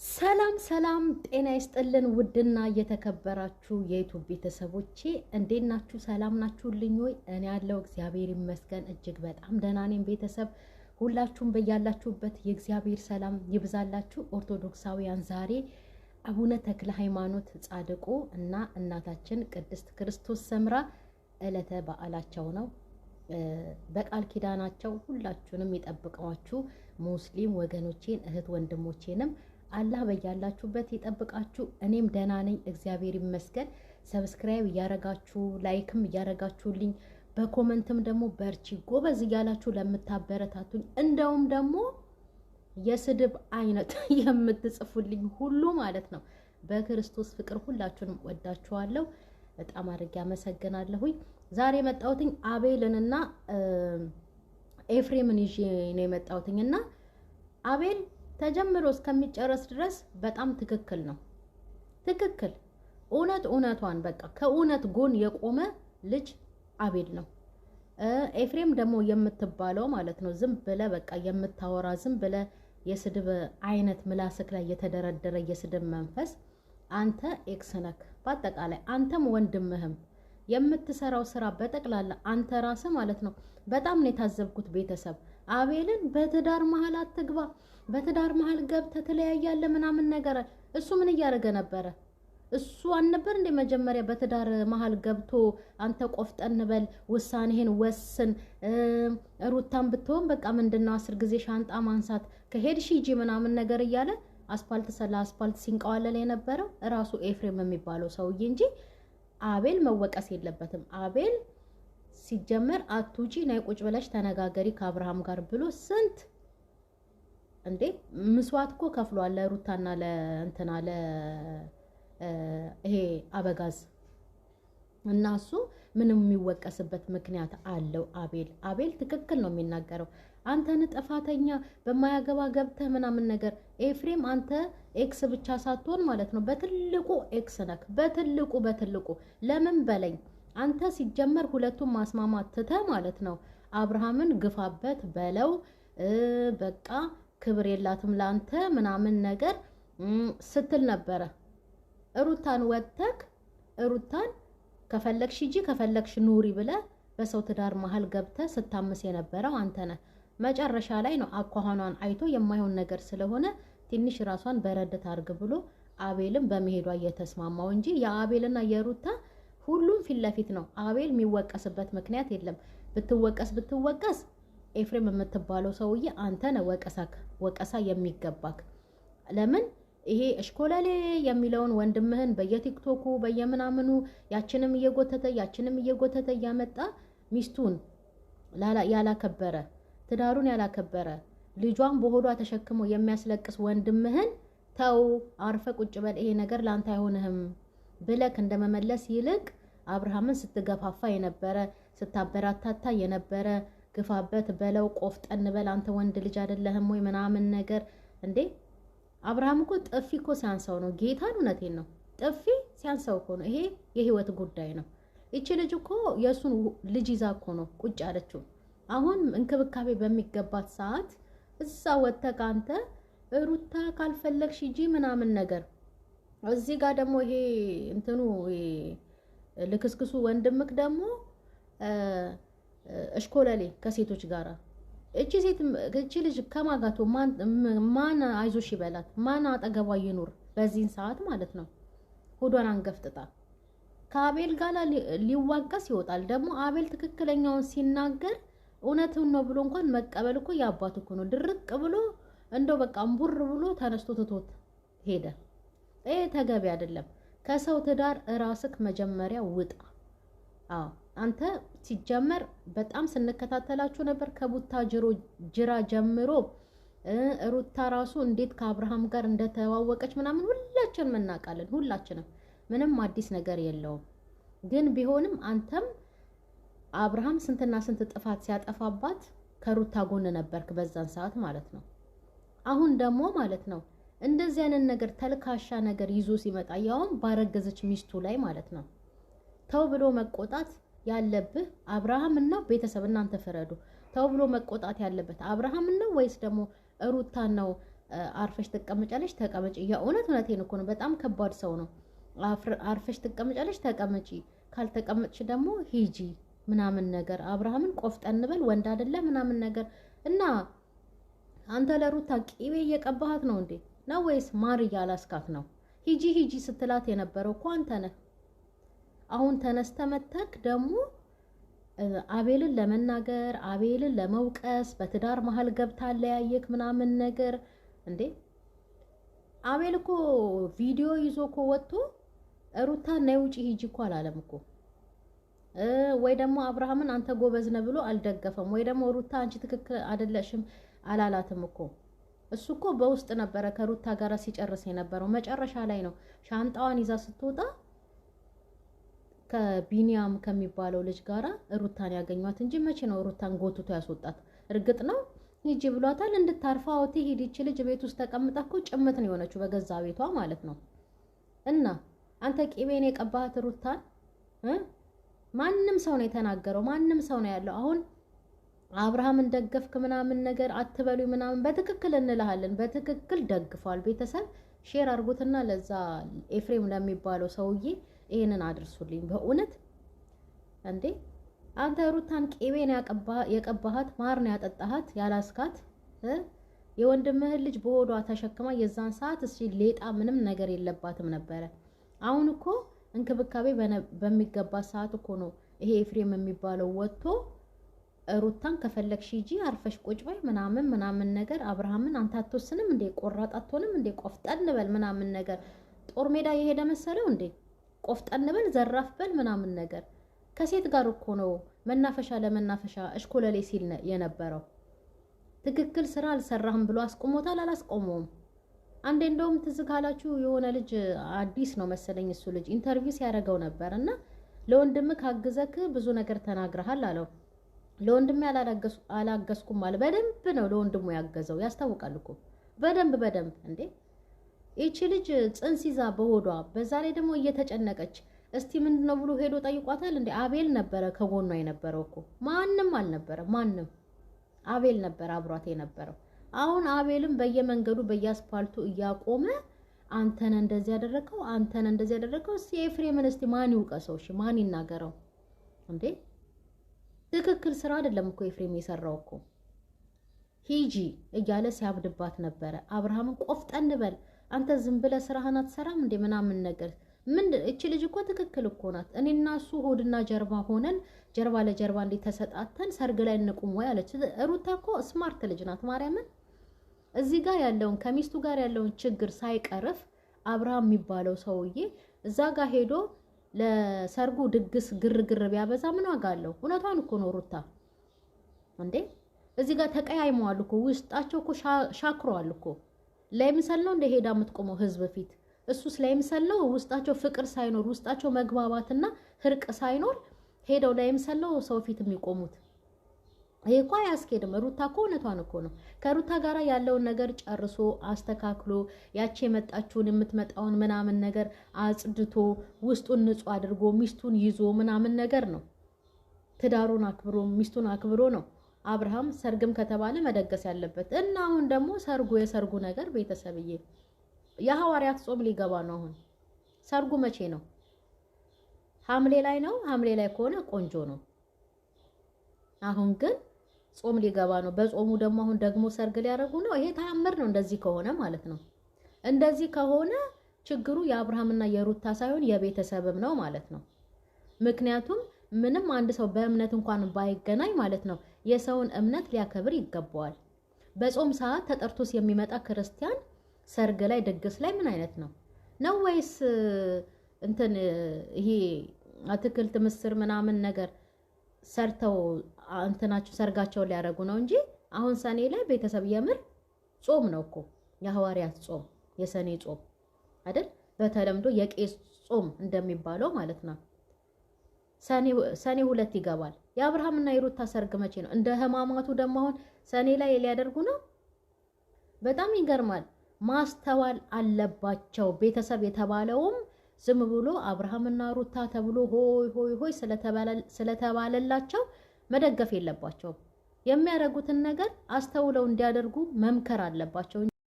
ሰላም ሰላም ጤና ይስጥልን ውድና እየተከበራችሁ የዩቲዩብ ቤተሰቦቼ እንዴት ናችሁ? ሰላም ናችሁልኝ ወይ? እኔ ያለው እግዚአብሔር ይመስገን እጅግ በጣም ደህና ነኝ። ቤተሰብ ሁላችሁም በያላችሁበት የእግዚአብሔር ሰላም ይብዛላችሁ። ኦርቶዶክሳውያን ዛሬ አቡነ ተክለ ሃይማኖት ጻድቁ እና እናታችን ቅድስት ክርስቶስ ሰምራ ዕለተ በዓላቸው ነው። በቃል ኪዳናቸው ሁላችሁንም ይጠብቃችሁ። ሙስሊም ወገኖቼን እህት ወንድሞቼንም አላህ በያላችሁበት ይጠብቃችሁ። እኔም ደህና ነኝ እግዚአብሔር ይመስገን። ሰብስክራይብ እያረጋችሁ ላይክም እያረጋችሁልኝ በኮመንትም ደግሞ በርቺ ጎበዝ እያላችሁ ለምታበረታቱኝ እንደውም ደግሞ የስድብ አይነት የምትጽፉልኝ ሁሉ ማለት ነው በክርስቶስ ፍቅር ሁላችሁንም ወዳችኋለሁ። በጣም አድርጌ አመሰግናለሁኝ። ዛሬ የመጣሁትኝ አቤልንና ኤፍሬምን ይዤ ነው የመጣሁትኝና አቤል ተጀምሮ እስከሚጨረስ ድረስ በጣም ትክክል ነው። ትክክል እውነቷን በቃ ከእውነት ጎን የቆመ ልጅ አቤል ነው። ኤፍሬም ደግሞ የምትባለው ማለት ነው ዝም ብለ በቃ የምታወራ ዝም ብለ የስድብ አይነት ምላስክ ላይ የተደረደረ የስድብ መንፈስ አንተ ኤክስነክ በአጠቃላይ አንተም ወንድምህም የምትሰራው ስራ በጠቅላላ አንተ ራስህ ማለት ነው። በጣም ነው የታዘብኩት ቤተሰብ አቤልን በትዳር መሀል አትግባ፣ በትዳር መሀል ገብተህ ተለያያለህ ምናምን ነገር። እሱ ምን እያደረገ ነበረ? እሱ አልነበር እንደ መጀመሪያ በትዳር መሀል ገብቶ አንተ ቆፍጠን በል ውሳኔህን ወስን፣ ሩታን ብትሆን በቃ ምንድነው 10 ጊዜ ሻንጣ ማንሳት ከሄድሽ ሂጂ ምናምን ነገር እያለ አስፋልት ሰላ አስፋልት ሲንቀዋለል የነበረው ራሱ ኤፍሬም የሚባለው ሰውዬ እንጂ አቤል መወቀስ የለበትም። አቤል ሲጀመር አቱጂ ናይ ቁጭ ብለሽ ተነጋገሪ ከአብርሃም ጋር ብሎ ስንት እንዴ ምስዋት እኮ ከፍሏል ለሩታና ለእንትና ይሄ አበጋዝ እና እሱ ምንም የሚወቀስበት ምክንያት አለው። አቤል ትክክል ነው የሚናገረው። አንተን ጥፋተኛ በማያገባ ገብተህ ምናምን ነገር። ኤፍሬም አንተ ኤክስ ብቻ ሳትሆን ማለት ነው በትልቁ ኤክስ ነክ በትልቁ ለምን በለኝ አንተ ሲጀመር ሁለቱም ማስማማት ትተህ ማለት ነው አብርሃምን ግፋበት በለው በቃ ክብር የላትም ላንተ ምናምን ነገር ስትል ነበረ። ሩታን ወተክ ሩታን ከፈለግሽ ሂጂ ከፈለግሽ ኑሪ ብለ በሰው ትዳር መሃል ገብተህ ስታምስ የነበረው አንተ ነህ። መጨረሻ ላይ ነው አኳኋኗን አይቶ የማይሆን ነገር ስለሆነ ትንሽ ራሷን በረድት አርግ ብሎ አቤልም በመሄዷ እየተስማማው እንጂ የአቤልና የሩታ ሁሉም ፊት ለፊት ነው። አቤል የሚወቀስበት ምክንያት የለም። ብትወቀስ ኤፍሬም የምትባለው ሰውዬ አንተ ነህ ወቀሳ የሚገባክ። ለምን ይሄ እሽኮለሌ የሚለውን ወንድምህን በየቲክቶኩ በየምናምኑ ያችንም እየጎተተ እያመጣ ሚስቱን ያላከበረ ትዳሩን ያላከበረ ልጇን በሆዷ ተሸክሞ የሚያስለቅስ ወንድምህን ተው አርፈ ቁጭ በል ይሄ ነገር ላንተ አይሆንህም ብለክ እንደመመለስ ይልቅ አብርሃምን ስትገፋፋ የነበረ ስታበራታታ የነበረ ግፋበት በለው ቆፍጠን በል አንተ ወንድ ልጅ አይደለህም ወይ ምናምን ነገር እንዴ። አብርሃም እኮ ጥፊ እኮ ሲያንሰው ነው። ጌታን እውነቴን ነው። ጥፊ ሲያንሰው እኮ ነው። ይሄ የህይወት ጉዳይ ነው። እቺ ልጅ እኮ የሱን ልጅ ይዛ እኮ ነው ቁጭ አለችው። አሁን እንክብካቤ በሚገባት ሰዓት እዛ ወተካ አንተ ሩታ ካልፈለግሽ ሂጂ ምናምን ነገር። እዚህ ጋር ደግሞ ይሄ እንትኑ ልክስክሱ ወንድምክ ደግሞ እሽኮለሌ ከሴቶች ጋራ እቺ ልጅ ከማጋቶ ማን አይዞሽ ይበላት? ማን አጠገቧ ይኑር? በዚህን ሰዓት ማለት ነው ሆዷን አንገፍጥጣ ከአቤል ጋር ሊዋቀስ ይወጣል። ደግሞ አቤል ትክክለኛውን ሲናገር እውነቱን ነው ብሎ እንኳን መቀበል እኮ ያባቱ እኮ ነው። ድርቅ ብሎ እንደው በቃ እምቡር ብሎ ተነስቶ ትቶት ሄደ። ይሄ ተገቢ አይደለም። ከሰው ትዳር ራስክ መጀመሪያ ውጣ። አንተ ሲጀመር በጣም ስንከታተላችሁ ነበር ከቡታ ጅራ ጀምሮ ሩታ ራሱ እንዴት ከአብርሃም ጋር እንደተዋወቀች ምናምን ሁላችንም እናውቃለን። ሁላችንም ምንም አዲስ ነገር የለውም። ግን ቢሆንም አንተም አብርሃም ስንትና ስንት ጥፋት ሲያጠፋባት ከሩታ ጎን ነበርክ በዛን ሰዓት ማለት ነው። አሁን ደግሞ ማለት ነው እንደዚህ አይነት ነገር ተልካሻ ነገር ይዞ ሲመጣ ያውም ባረገዘች ሚስቱ ላይ ማለት ነው ተው ብሎ መቆጣት ያለብህ አብርሃም እና ቤተሰብ እናንተ ፈረዱ። ተው ብሎ መቆጣት ያለበት አብርሃም ነው ወይስ ደግሞ ሩታ ነው? አርፈሽ ተቀመጫለሽ ተቀመጪ። እውነቴን እኮ ነው። በጣም ከባድ ሰው ነው። አርፈሽ ተቀመጫለሽ ተቀመጪ፣ ካልተቀመጥሽ ደግሞ ሂጂ ምናምን ነገር። አብርሃምን ቆፍጠን በል ወንድ አይደለ ምናምን ነገር እና አንተ ለሩታ ቂቤ እየቀባሃት ነው እንዴ? ነው ወይስ ማር እያላስካት ነው? ሂጂ ሂጂ ስትላት የነበረው እኮ አንተ ነህ። አሁን ተነስተ መተክ ደግሞ አቤልን ለመናገር አቤልን ለመውቀስ በትዳር መሀል ገብታ ለያየክ ምናምን ነገር እንዴ? አቤል እኮ ቪዲዮ ይዞ እኮ ወጥቶ ሩታ ነይ ውጪ ሂጂ እኮ አላለም እኮ። ወይ ደግሞ አብርሃምን አንተ ጎበዝ ነህ ብሎ አልደገፈም። ወይ ደግሞ ሩታ አንቺ ትክክል አይደለሽም አላላትም እኮ። እሱ እኮ በውስጥ ነበረ ከሩታ ጋር ሲጨርስ የነበረው። መጨረሻ ላይ ነው ሻንጣዋን ይዛ ስትወጣ ከቢኒያም ከሚባለው ልጅ ጋራ ሩታን ያገኟት እንጂ መቼ ነው ሩታን ጎትቶ ያስወጣት? እርግጥ ነው ሂጂ ብሏታል እንድታርፋ ወቲ ሂዲች ልጅ ቤት ውስጥ ተቀምጣ እኮ ጭምት ነው የሆነችው በገዛ ቤቷ ማለት ነው። እና አንተ ቂቤን የቀባሃት ሩታን ማንም ሰው ነው የተናገረው፣ ማንም ሰው ነው ያለው። አሁን አብርሃምን ደገፍክ ምናምን ነገር አትበሉ ምናምን፣ በትክክል እንልሃለን፣ በትክክል ደግፏል። ቤተሰብ ሼር አድርጉትና ለዛ ኤፍሬም ለሚባለው ሰውዬ ይሄንን አድርሱልኝ። በእውነት እንዴ አንተ ሩታን ቂቤን የቀባሃት ማር ነው ያጠጣሃት ያላስካት። የወንድምህን ልጅ በሆዷ ተሸክማ የዛን ሰዓት እሺ ሌጣ ምንም ነገር የለባትም ነበረ። አሁን እኮ እንክብካቤ በሚገባ ሰዓት እኮ ነው ይሄ ኤፍሬም የሚባለው ወጥቶ ሩታን ከፈለግሽ ሂጂ አርፈሽ ቁጭ በይ ምናምን ነገር። አብርሃምን አንተ አትወስንም እንዴ? ቆራጥ አትሆንም እንዴ? ቆፍጠን በል ምናምን ነገር። ጦር ሜዳ የሄደ መሰለው እንዴ? ቆፍጠን በል ዘራፍ በል ምናምን ነገር። ከሴት ጋር እኮ ነው መናፈሻ ለመናፈሻ እሽኮለሌ ሲል የነበረው። ትክክል ስራ አልሰራህም ብሎ አስቆሞታል። አላስቆመውም። አንዴ እንደውም ትዝ ካላችሁ የሆነ ልጅ አዲስ ነው መሰለኝ እሱ ልጅ ኢንተርቪው ሲያደርገው ነበርና ለወንድምህ ካገዘክ ብዙ ነገር ተናግረሃል አለው። ለወንድሜ አላገዝኩም አለ። በደንብ ነው ለወንድሙ ያገዘው። ያስታውቃል እኮ በደንብ እንዴ። ይቺ ልጅ ጽንስ ይዛ በሆዷ በዛ ላይ ደግሞ እየተጨነቀች እስቲ ምንድነው ብሎ ሄዶ ጠይቋታል እንዴ? አቤል ነበረ ከጎኗ የነበረው እኮ ማንም አልነበረ። ማንም አቤል ነበር አብሯት የነበረው። አሁን አቤልም በየመንገዱ በየአስፓልቱ እያቆመ አንተነ እንደዚህ ያደረከው አንተነ እንደዚህ ያደረከው። እስቲ ኤፍሬምን እስቲ ማን ይውቀሰው? እሺ ማን ይናገረው እንዴ? ትክክል ስራ አይደለም እኮ ኤፍሬም የሰራው እኮ። ሂጂ እያለ ሲያብድባት ነበረ። አብርሃምን ቆፍጠን በል አንተ ዝም ብለህ ስራህን አትሰራም እንዴ ምናምን ነገር። ምን እቺ ልጅ እኮ ትክክል እኮ ናት። እኔና እሱ ሆድና ጀርባ ሆነን ጀርባ ለጀርባ እንዴ ተሰጣተን ሰርግ ላይ እንቁም ወይ አለች። ሩታ እኮ ስማርት ልጅ ናት። ማርያምን እዚህ ጋር ያለውን ከሚስቱ ጋር ያለውን ችግር ሳይቀርፍ አብርሃም የሚባለው ሰውዬ እዛ ጋር ሄዶ ለሰርጉ ድግስ ግርግር ቢያበዛ ምን ዋጋ አለው? እውነቷን እኮ ነው ሩታ እንዴ። እዚህ ጋር ተቀያይመዋል እኮ ውስጣቸው እኮ ሻክሯል እኮ። ለምሳሌ ነው እንደ ሄዳ የምትቆመው ህዝብ ፊት። እሱስ ለምሳሌ ነው ውስጣቸው ፍቅር ሳይኖር ውስጣቸው መግባባትና ህርቅ ሳይኖር ሄደው ለምሳሌ ነው ሰው ፊት የሚቆሙት። ይሄ እኮ አያስኬድም። ሩታ እኮ እውነቷን እኮ ነው። ከሩታ ጋር ያለውን ነገር ጨርሶ አስተካክሎ ያቺ የመጣችውን የምትመጣውን ምናምን ነገር አጽድቶ ውስጡን ንጹህ አድርጎ ሚስቱን ይዞ ምናምን ነገር ነው። ትዳሩን አክብሮ ሚስቱን አክብሮ ነው አብርሃም ሰርግም ከተባለ መደገስ ያለበት። እና አሁን ደግሞ የሰርጉ ነገር ቤተሰብዬ የሐዋርያት ጾም ሊገባ ነው። አሁን ሰርጉ መቼ ነው? ሐምሌ ላይ ነው። ሐምሌ ላይ ከሆነ ቆንጆ ነው። አሁን ግን ጾም ሊገባ ነው። በጾሙ ደግሞ አሁን ደግሞ ሰርግ ሊያደርጉ ነው። ይሄ ተአምር ነው እንደዚህ ከሆነ ማለት ነው። እንደዚህ ከሆነ ችግሩ የአብርሃምና የሩታ ሳይሆን የቤተሰብም ነው ማለት ነው። ምክንያቱም ምንም አንድ ሰው በእምነት እንኳን ባይገናኝ ማለት ነው የሰውን እምነት ሊያከብር ይገባዋል። በጾም ሰዓት ተጠርቶስ የሚመጣ ክርስቲያን ሰርግ ላይ ድግስ ላይ ምን አይነት ነው ነው? ወይስ እንትን ይሄ አትክልት ምስር ምናምን ነገር ሰርተው እንትናቸው ሰርጋቸውን ሊያደርጉ ነው እንጂ አሁን ሰኔ ላይ ቤተሰብ የምር ጾም ነው እኮ የሐዋርያት ጾም የሰኔ ጾም አይደል? በተለምዶ የቄስ ጾም እንደሚባለው ማለት ነው። ሰኔ 2 ይገባል። የአብርሃምና የሩታ ሰርግ መቼ ነው? እንደ ህማማቱ ደግሞ አሁን ሰኔ ላይ ሊያደርጉ ነው። በጣም ይገርማል። ማስተዋል አለባቸው። ቤተሰብ የተባለውም ዝም ብሎ አብርሃምና ሩታ ተብሎ ሆይ ስለተባለላቸው መደገፍ የለባቸውም። የሚያደርጉትን ነገር አስተውለው እንዲያደርጉ መምከር አለባቸው።